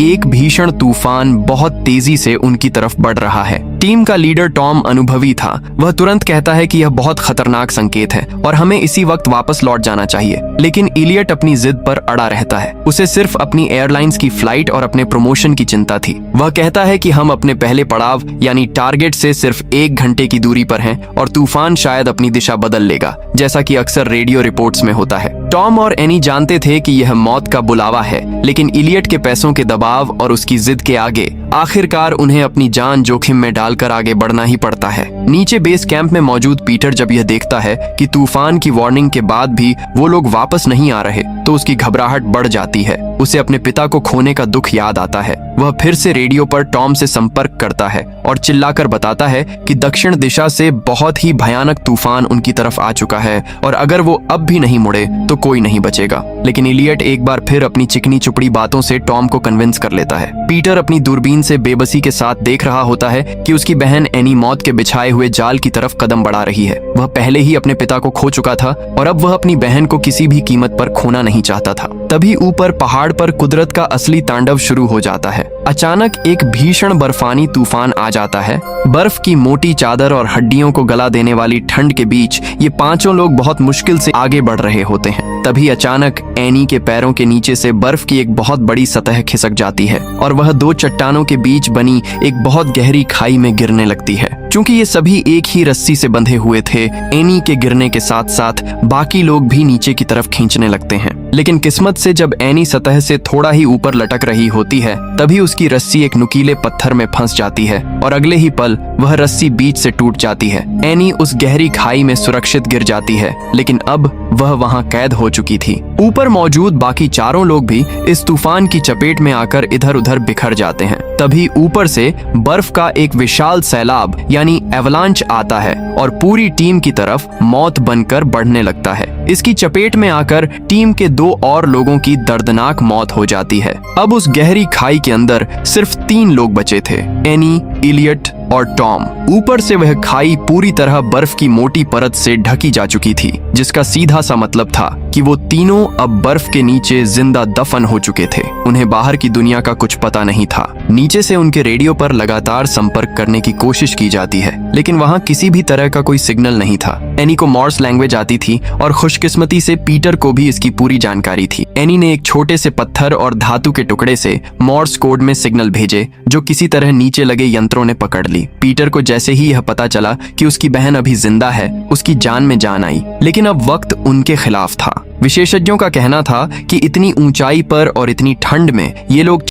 एक भीषण तूफान बहुत तेजी से उनकी तरफ बढ़ रहा है। टीम का लीडर टॉम अनुभवी था। वह तुरंत कहता है कि यह बहुत खतरनाक संकेत है और हमें इसी वक्त वापस लौट जाना चाहिए। लेकिन इलियट अपनी जिद पर अड़ा रहता है। उसे सिर्फ अपनी एयरलाइंस की फ्लाइट और अपने प्रमोशन की चिंता थी। वह कहता है कि हम अपने पहले पड़ाव यानी टारगेट से सिर्फ 1 घंटे की दूरी पर हैं और तूफान शायद अपनी दिशा बदल लेगा, जैसा कि अक्सर रेडियो रिपोर्ट्स में होता है। टॉम और एनी जानते थे कि यह मौत का बुलावा है, लेकिन इलियट के पैसों के दबाव और उसकी जिद के आगे आखिरकार उन्हें अपनी जान जोखिम में डालकर आगे बढ़ना ही पड़ता है। नीचे बेस कैंप में मौजूद पीटर जब यह देखता है कि तूफान की वार्निंग के बाद भी वो लोग वापस नहीं आ रहे, तो उसकी घबराहट बढ़ जाती है। उसे अपने पिता को खोने का दुख याद आता है। वह फिर से रेडियो पर टॉम से संपर्क करता है और चिल्लाकर बताता है कि दक्षिण दिशा से बहुत ही भयानक तूफान उनकी तरफ आ चुका है और अगर वो अब भी नहीं मुड़े तो कोई नहीं बचेगा। लेकिन इलियट एक बार फिर अपनी चिकनी चुपड़ी बातों से टॉम को कन्विंस कर लेता है। पीटर अपनी दूरबीन से बेबसी के साथ देख रहा होता है कि उसकी बहन एनी मौत के बिछाए हुए जाल की तरफ कदम बढ़ा रही है। वह पहले ही अपने पिता को खो चुका था और अब वह अपनी बहन को किसी भी कीमत पर खोना नहीं चाहता था। तभी ऊपर पहाड़ पर कुदरत का असली तांडव शुरू हो जाता है। अचानक एक भीषण बर्फानी तूफान आ जाता है। बर्फ की मोटी चादर और हड्डियों को गला देने वाली ठंड के बीच ये पांचों लोग बहुत मुश्किल से आगे बढ़ रहे होते हैं। तभी अचानक एनी के पैरों के नीचे से बर्फ की एक बहुत बड़ी सतह खिसक जाती है और वह 2 चट्टानों के बीच बनी एक बहुत गहरी खाई में गिरने लगती है। क्योंकि ये सभी एक ही रस्सी से बंधे हुए थे, एनी के गिरने के साथ साथ बाकी लोग भी नीचे की तरफ खींचने लगते हैं। लेकिन किस्मत से जब एनी सतह से थोड़ा ही ऊपर लटक रही होती है, तभी उसकी रस्सी एक नुकीले पत्थर में फंस जाती है और अगले ही पल वह रस्सी बीच से टूट जाती है। एनी उस गहरी खाई में सुरक्षित गिर जाती है, लेकिन अब वह वहां कैद हो चुकी थी। ऊपर मौजूद बाकी चारों लोग भी इस तूफान की चपेट में आकर इधर उधर बिखर जाते हैं। तभी ऊपर से बर्फ का एक विशाल सैलाब यानी एवलांच आता है और पूरी टीम की तरफ मौत बनकर बढ़ने लगता है। इसकी चपेट में आकर टीम के 2 और लोगों की दर्दनाक मौत हो जाती है। अब उस गहरी खाई के अंदर सिर्फ 3 लोग बचे थे, एनी, इलियट और टॉम। ऊपर से वह खाई पूरी तरह बर्फ की मोटी परत से ढकी जा चुकी थी, जिसका सीधा सा मतलब था कि वो तीनों अब बर्फ के नीचे जिंदा दफन हो चुके थे। उन्हें बाहर की दुनिया का कुछ पता नहीं था। नीचे से उनके रेडियो पर लगातार संपर्क करने की कोशिश की जाती है, लेकिन वहां किसी भी तरह का कोई सिग्नल नहीं था। एनी को मॉर्स लैंग्वेज आती थी और खुशकिस्मती से पीटर को भी इसकी पूरी जानकारी थी। एनी ने एक छोटे से पत्थर और धातु के टुकड़े से मॉर्स कोड में सिग्नल भेजे, जो किसी तरह नीचे लगे यंत्रों ने पकड़ ली। पीटर को जैसे ही यह पता चला कि उसकी बहन अभी जिंदा है, उसकी जान में जान आई। लेकिन अब वक्त उनके खिलाफ था। विशेषज्ञों का कहना था कि इतनी ऊंचाई पर और इतनी ठंड में ये लोग